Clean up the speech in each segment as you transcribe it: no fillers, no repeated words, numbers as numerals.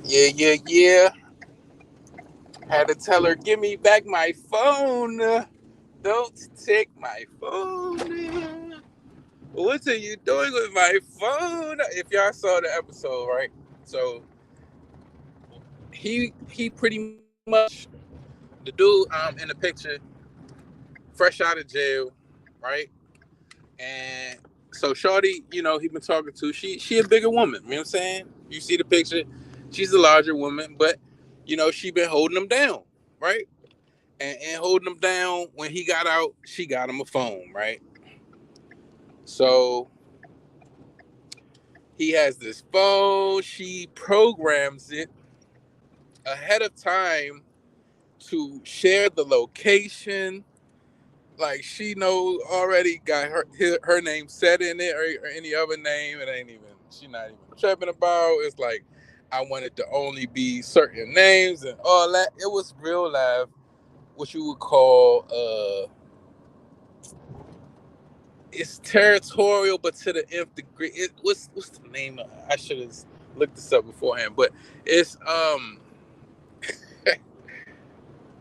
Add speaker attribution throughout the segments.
Speaker 1: Yeah, yeah, yeah. Had to tell her, give me back my phone. Don't take my phone. What are you doing with my phone? If y'all saw the episode, right? So he pretty much the dude in the picture, fresh out of jail, right? And so Shorty, he been talking to, she a bigger woman, you know what I'm saying? You see the picture, she's a larger woman, but she been holding him down, right? And holding him down. When he got out, she got him a phone, right? So he has this phone, she programs it ahead of time to share the location. Like she knows already, got her name set in it, or any other name. It ain't even, she not even tripping about. It's like I want it to only be certain names and all that. It was real live, what you would call it's territorial, but to the nth degree. What's the name? I should have looked this up beforehand, but it's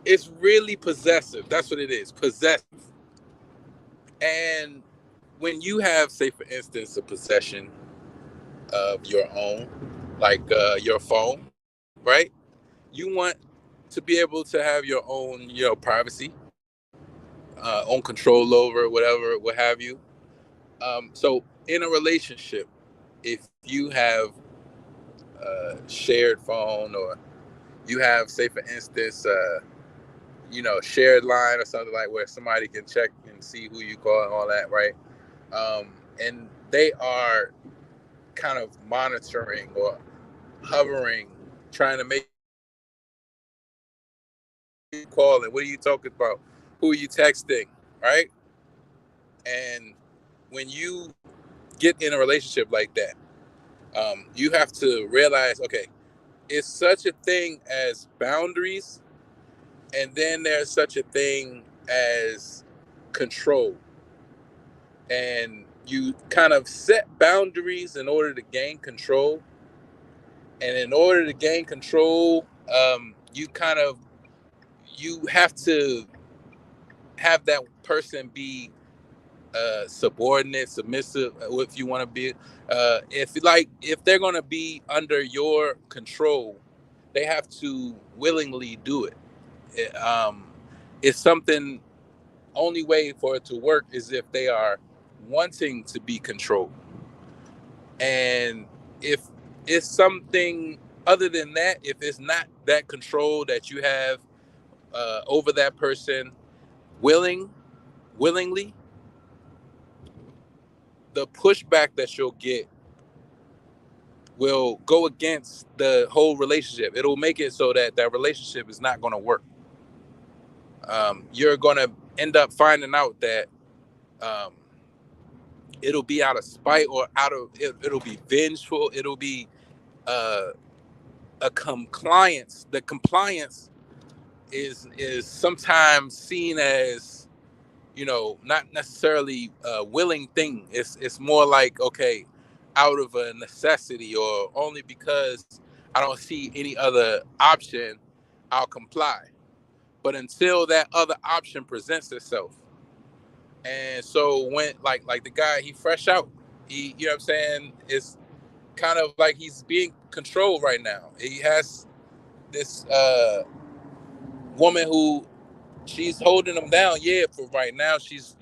Speaker 1: it's really possessive. That's what it is, possessive. And when you have, say, for instance, a possession of your own, like your phone, right? You want to be able to have your own, privacy, own control over whatever, what have you. So in a relationship, if you have a shared phone, or you have, say, for instance, shared line or something, like where somebody can check and see who you call and all that, right? And they are kind of monitoring or hovering, trying to make sure you know who you calling, what are you talking about, who are you texting, right? And when you get in a relationship like that, you have to realize, okay, it's such a thing as boundaries, and then there's such a thing as control. And you kind of set boundaries in order to gain control. And in order to gain control, you have to have that person be subordinate, submissive, if you want to be. If they're going to be under your control, they have to willingly do it. It's something. Only way for it to work is if they are wanting to be controlled. And if it's something other than that, if it's not that control that you have over that person, willing willingly, the pushback that you'll get will go against the whole relationship. It'll make it so that that relationship is not going to work. You're going to end up finding out that um, it'll be out of spite, or it'll be vengeful. It'll be uh, a compliance. The compliance is sometimes seen as, not necessarily a willing thing. It's more like, okay, out of a necessity, or only because I don't see any other option, I'll comply. But until that other option presents itself. And so when, like the guy, he fresh out, he, you know what I'm saying, it's kind of like he's being controlled right now. He has this woman who, she's holding him down. Yeah, for right now, she's,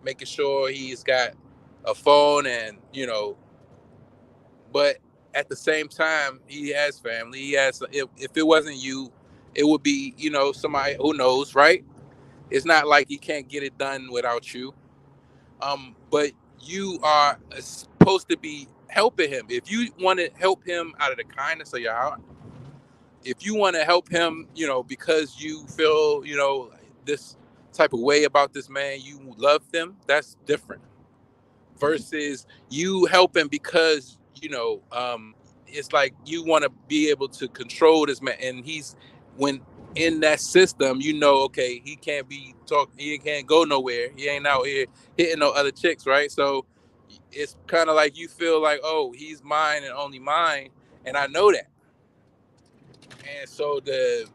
Speaker 1: making sure he's got a phone, and but at the same time, he has family. He has. If it wasn't you, it would be, somebody who knows, right? It's not like he can't get it done without you. But you are supposed to be helping him. If you want to help him out of the kindness of your heart, if you want to help him, because you feel, this type of way about this man, you love them, that's different. Versus you help him because, it's like you want to be able to control this man. And when in that system, okay, he can't go nowhere. He ain't out here hitting no other chicks, right? So it's kind of like you feel like, oh, he's mine and only mine, and I know that. And so the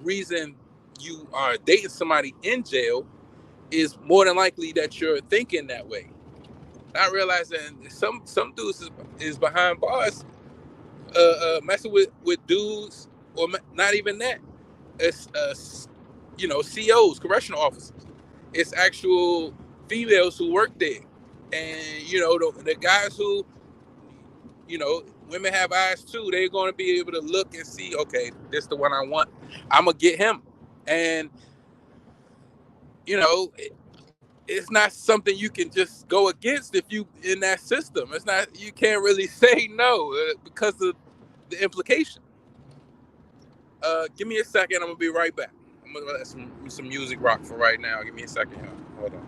Speaker 1: reason you are dating somebody in jail is more than likely that you're thinking that way, not realizing some dudes is behind bars, messing with dudes, or not even that. It's COs, correctional officers. It's actual females who work there, and the guys who, women have eyes too. They're going to be able to look and see, okay, this is the one I want. I'm gonna get him, and you know, it's not something you can just go against if you in that system. It's not, you can't really say no because of the implication. Give me a second. I'm gonna be right back. I'm gonna let some music rock for right now. Give me a second, y'all. Hold on.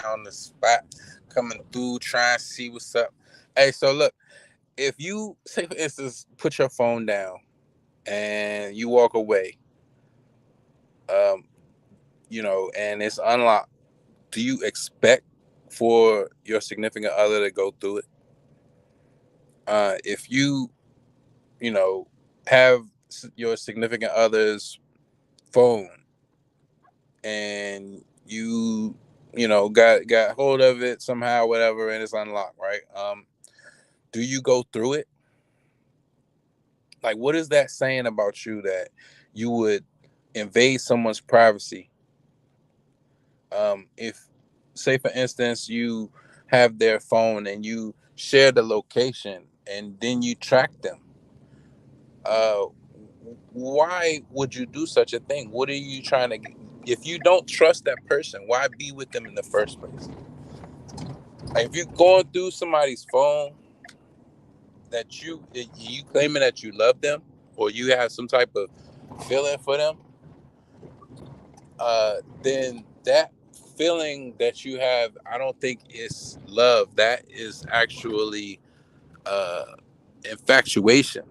Speaker 1: On the spot, coming through, trying to see what's up. Hey, so look, if you say for instance, put your phone down and you walk away, um, and it's unlocked, do you expect for your significant other to go through it? If you know, have your significant other's phone and got hold of it somehow, whatever, and it's unlocked, right? Do you go through it? Like, what is that saying about you that you would invade someone's privacy? If, say, for instance, you have their phone and you share the location, and then you track them. uh why would you do such a thing? What are you trying to get? If you don't trust that person, why be with them in the first place? Like, if you're going through somebody's phone, that you claiming that you love them, or you have some type of feeling for them, then that feeling that you have, I don't think is love. That is actually uh infatuation.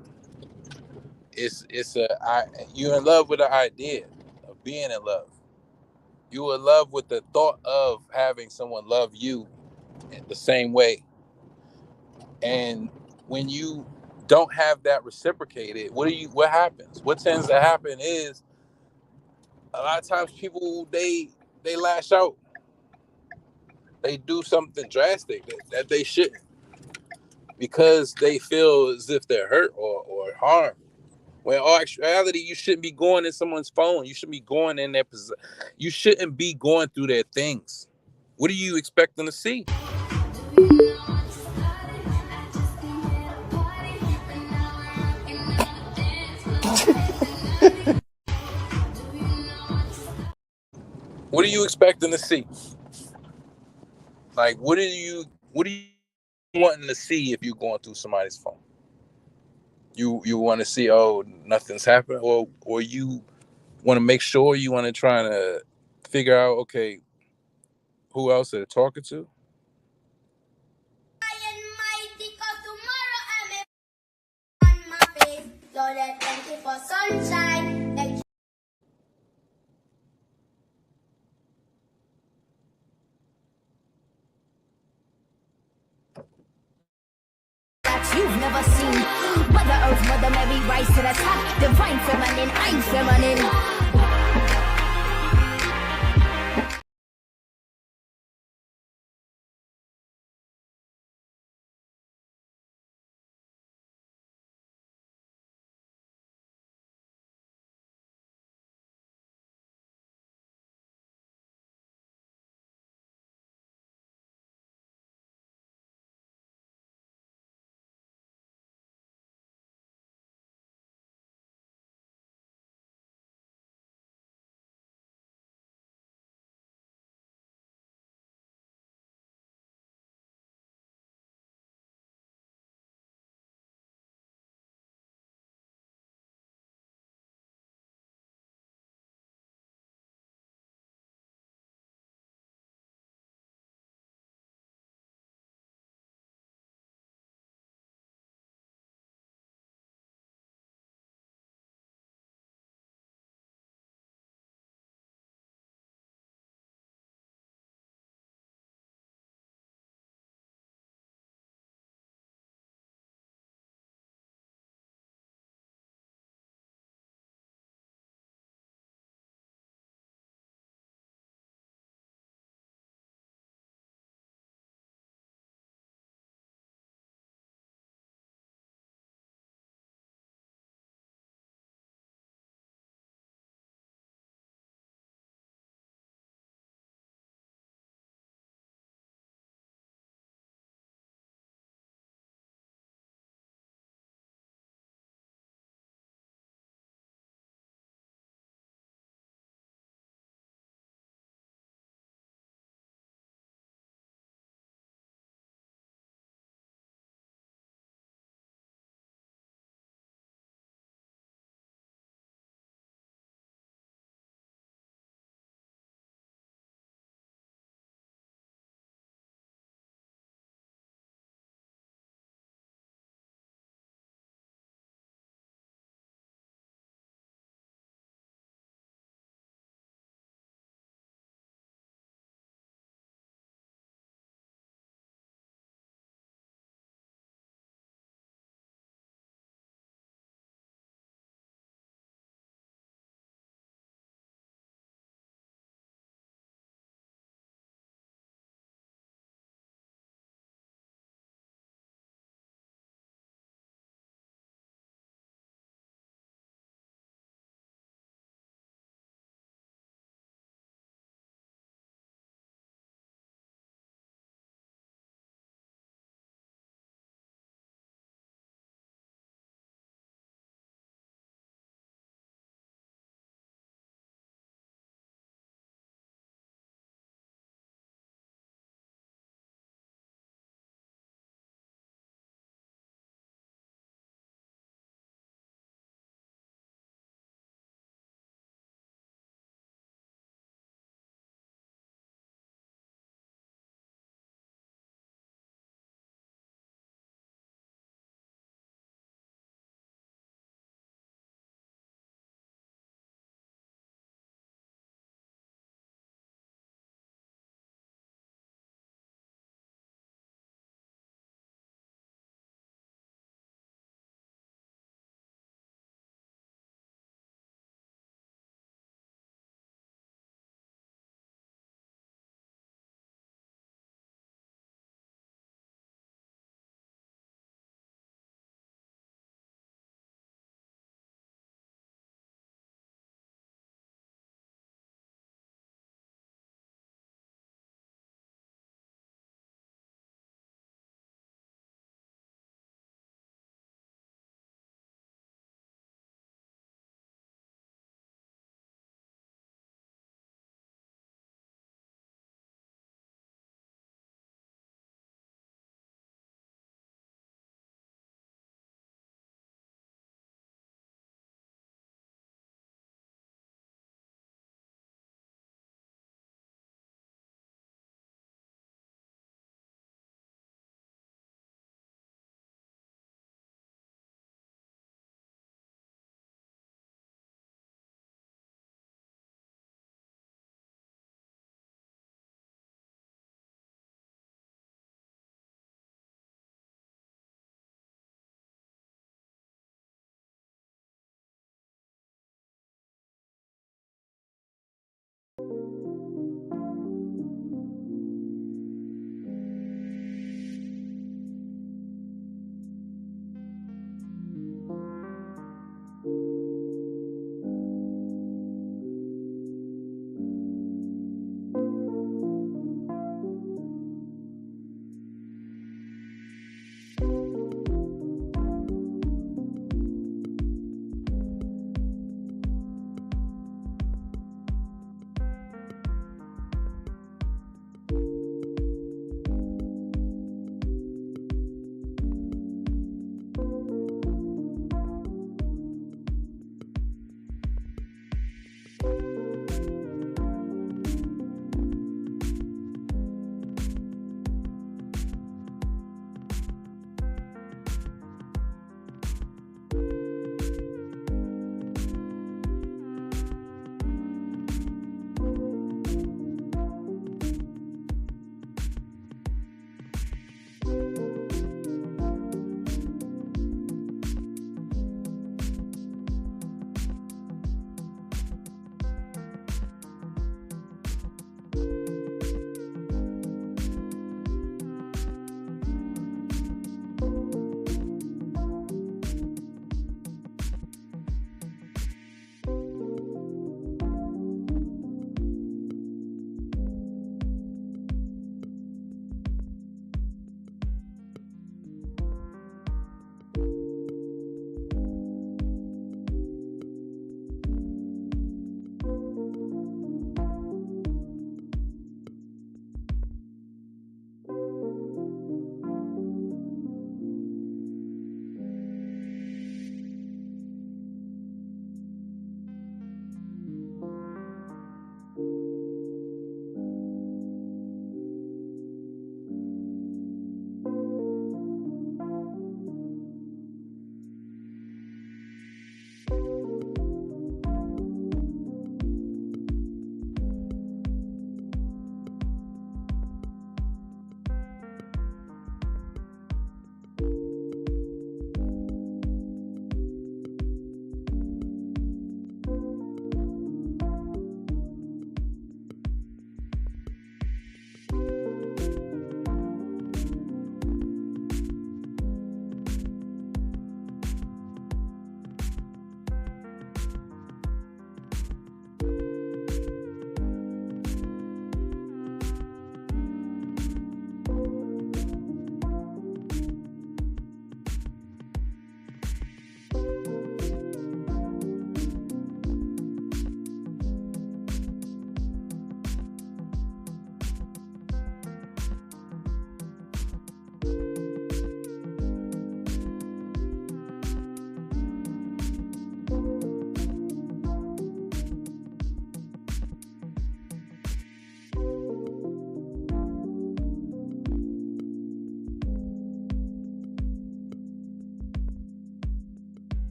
Speaker 1: You're in love with the idea of being in love. You in love with the thought of having someone love you in the same way. And when you don't have that reciprocated, what happens? What tends to happen is, a lot of times people, they lash out. They do something drastic that they shouldn't, because they feel as if they're hurt or harmed. When in all actuality, you shouldn't be going in someone's phone. You shouldn't be going in their you shouldn't be going through their things. What do you expect them to see? What do you expect them to see? Like, what do you wanting to see if you're going through somebody's phone? You want to see, oh, nothing's happened, or you want to make sure, you want to try to figure out, okay, who else they're talking to?
Speaker 2: You've never seen Mother Earth, Mother Mary, rise to the top. Divine feminine, I'm feminine.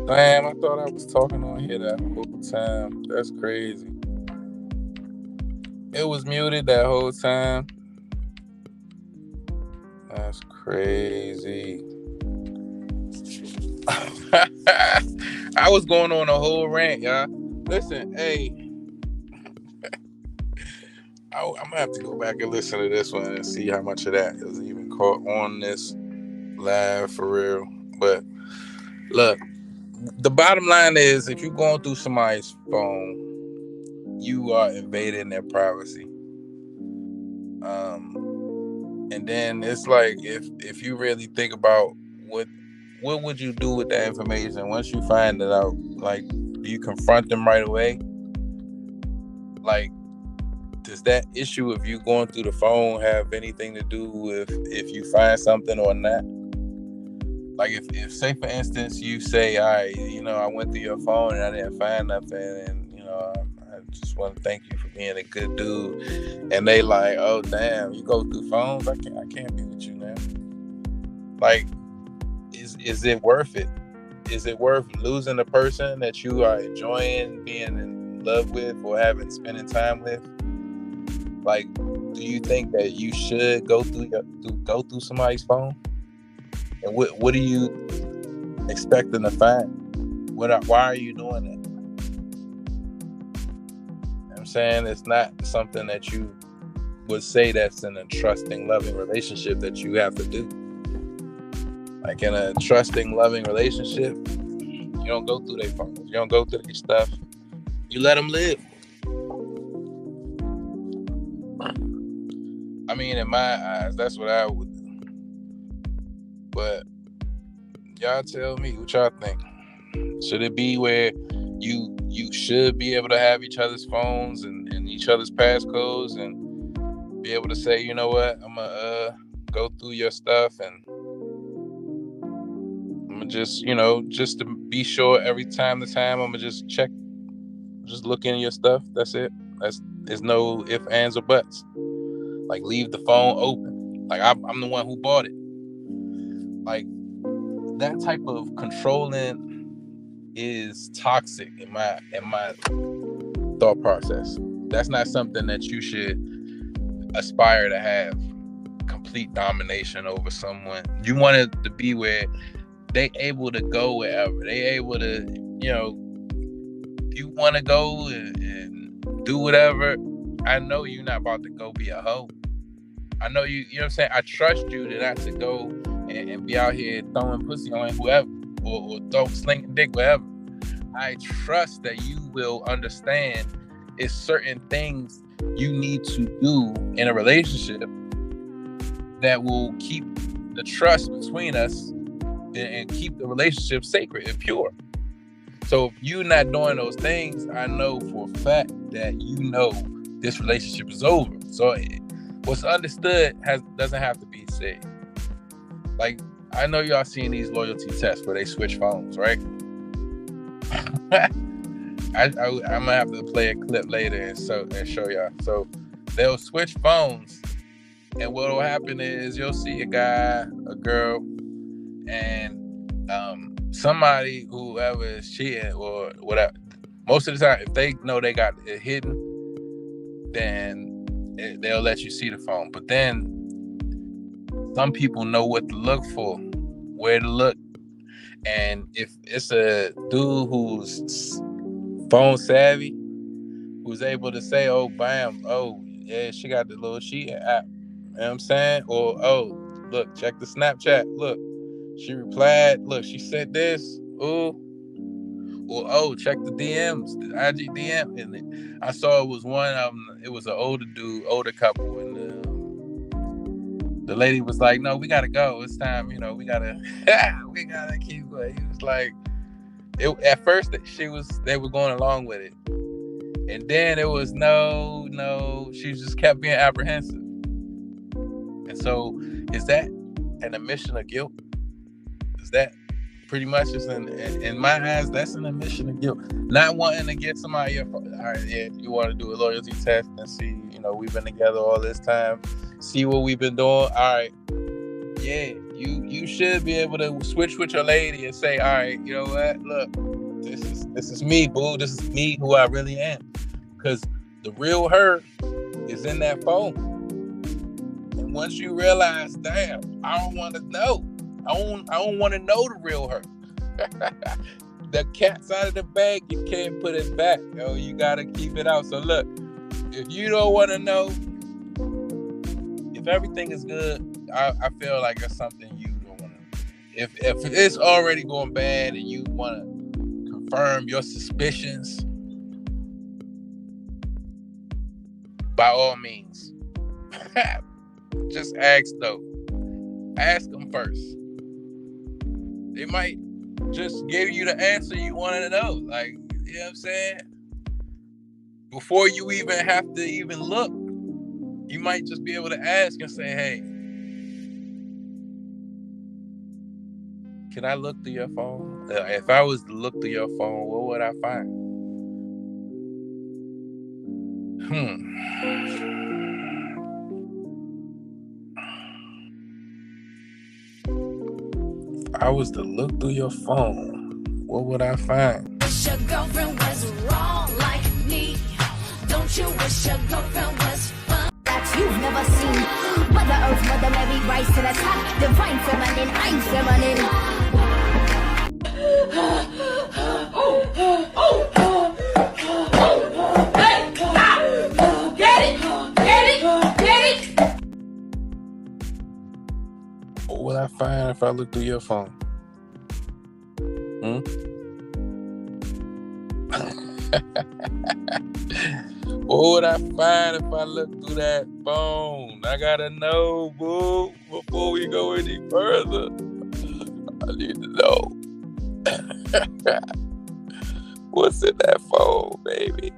Speaker 1: Damn, I thought I was talking on here that whole time. That's crazy. It was muted that whole time. That's crazy. I was going on a whole rant, y'all. Listen, hey, I'm gonna have to go back and listen to this one and see how much of that is even caught on this live for real. But look, the bottom line is, if you're going through somebody's phone, you are invading their privacy. And then it's like, if you really think about what would you do with that information once you find it out? Like, do you confront them right away? Like, does that issue of you going through the phone have anything to do with if you find something or not? Like, if say for instance you say, all right, I went through your phone and I didn't find nothing, and I just want to thank you for being a good dude, and they like, oh damn, you go through phones, I can't be with you now. Like, is it worth it? Is it worth losing the person that you are enjoying being in love with or spending time with? Like, do you think that you should go through somebody's phone? And what are you expecting to find? Why are you doing that? I'm saying it's not something that you would say that's in a trusting, loving relationship that you have to do. Like, in a trusting, loving relationship, you don't go through their phones. You don't go through their stuff. You let them live. I mean, in my eyes, that's what I would do. But y'all tell me what y'all think. Should it be where you should be able to have each other's phones and each other's passcodes and be able to say, you know what, I'm gonna go through your stuff, and I'm gonna just to be sure every time I'm gonna just check, just look in your stuff. That's it. There's no ifs, ands, or buts. Like, leave the phone open. Like, I'm the one who bought it. Like, that type of controlling is toxic in my thought process. That's not something that you should aspire to have. Complete domination over someone. You want it to be where they able to go wherever. They able to, if you want to go and do whatever, I know you're not about to go be a hoe. I know you know what I'm saying? I trust you to not to go and be out here throwing pussy on whoever or slinging dick wherever. I trust that you will understand it's certain things you need to do in a relationship that will keep the trust between us and keep the relationship sacred and pure. So if you're not doing those things, I know for a fact that this relationship is over. So what's understood doesn't have to be said. Like, I know y'all seen these loyalty tests where they switch phones, right? I'm gonna have to play a clip later and show y'all. So they'll switch phones, and what'll happen is you'll see a guy, a girl, and somebody, whoever is cheating or whatever. Most of the time, if they know they got it hidden, then they'll let you see the phone. But then some people know what to look for, where to look. And if it's a dude who's phone savvy, who's able to say, oh, bam, oh, yeah, she got the little cheating app. You know what I'm saying? Or, oh, look, check the Snapchat. Look, she replied. Look, she said this. Ooh. Or, oh, check the DMs, the IG DM. And I saw it was one of them. It was an older dude, older couple. And the lady was like, no, we got to go. It's time. We got to keep going. He was like, at first they were going along with it. And then it was no, she just kept being apprehensive. And so, is that an admission of guilt? Is that pretty much just in my eyes, that's an admission of guilt? Not wanting to get somebody your phone. All right, yeah, you want to do a loyalty test and see, we've been together all this time, see what we've been doing. All right, yeah, You should be able to switch with your lady and say, all right, you know what? Look, this is me, boo. This is me, who I really am. Because the real her is in that phone. And once you realize, damn, I don't want to know. I don't want to know the real her. The cat's out of the bag, you can't put it back. Yo, you gotta keep it out. So look, if you don't want to know, if everything is good, I feel like it's something you don't want to. If it's already going bad and you want to confirm your suspicions, by all means, just ask though. Ask them first. They might just give you the answer you wanted to know. Like, you know what I'm saying? Before you even have to even look, you might just be able to ask and say, hey, can I look through your phone? If I was to look through your phone, what would I find? If I was to look through your phone, what would I find?
Speaker 2: Wish your girlfriend was wrong like me. Don't you wish your girlfriend was fun? That you've never seen. Mother Earth, Mother Mary, rise to the top. Divine feminine, I'm feminine.
Speaker 1: What would I find if I look through your phone? What would I find if I look through that phone? I gotta know, boo. Before we go any further, I need to know. What's in that phone, baby?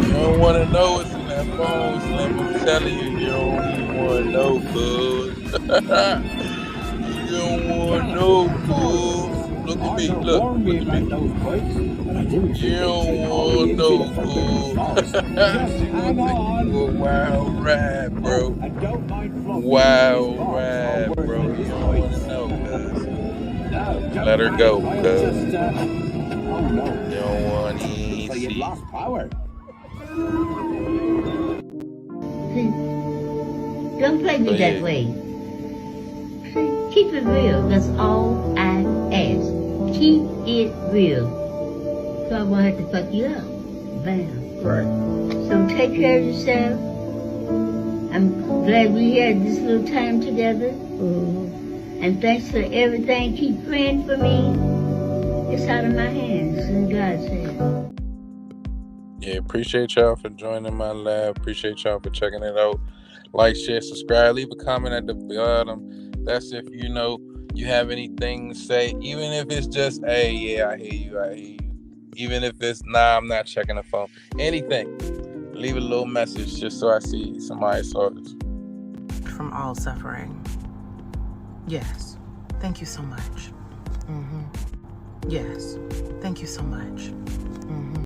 Speaker 1: You don't want to know what's in that phone, Slim. I'm telling you, you don't want to know, boo. You don't want to know, boo. Look at me, look at me. You don't want to know, boo. You a wild ride, bro. Wild ride, bro. You don't want to know, cuz. Let her go, cuz. You don't want to see.
Speaker 3: Don't play me that way. Keep it real. That's all I ask. Keep it real. So I won't have to fuck you up. Bam.
Speaker 1: Right.
Speaker 3: So take care of yourself. I'm glad we had this little time together. And thanks for everything. Keep praying for me. It's out of my hands. It's in God's hands.
Speaker 1: Yeah, appreciate y'all for joining my lab. Appreciate y'all for checking it out. Like, share, subscribe. Leave a comment at the bottom. That's if you know you have anything to say. Even if it's just, hey, yeah, I hear you. Even if it's, nah, I'm not checking the phone. Anything. Leave a little message just so I see somebody saw this.
Speaker 4: From all suffering. Yes. Thank you so much. Yes. Thank you so much.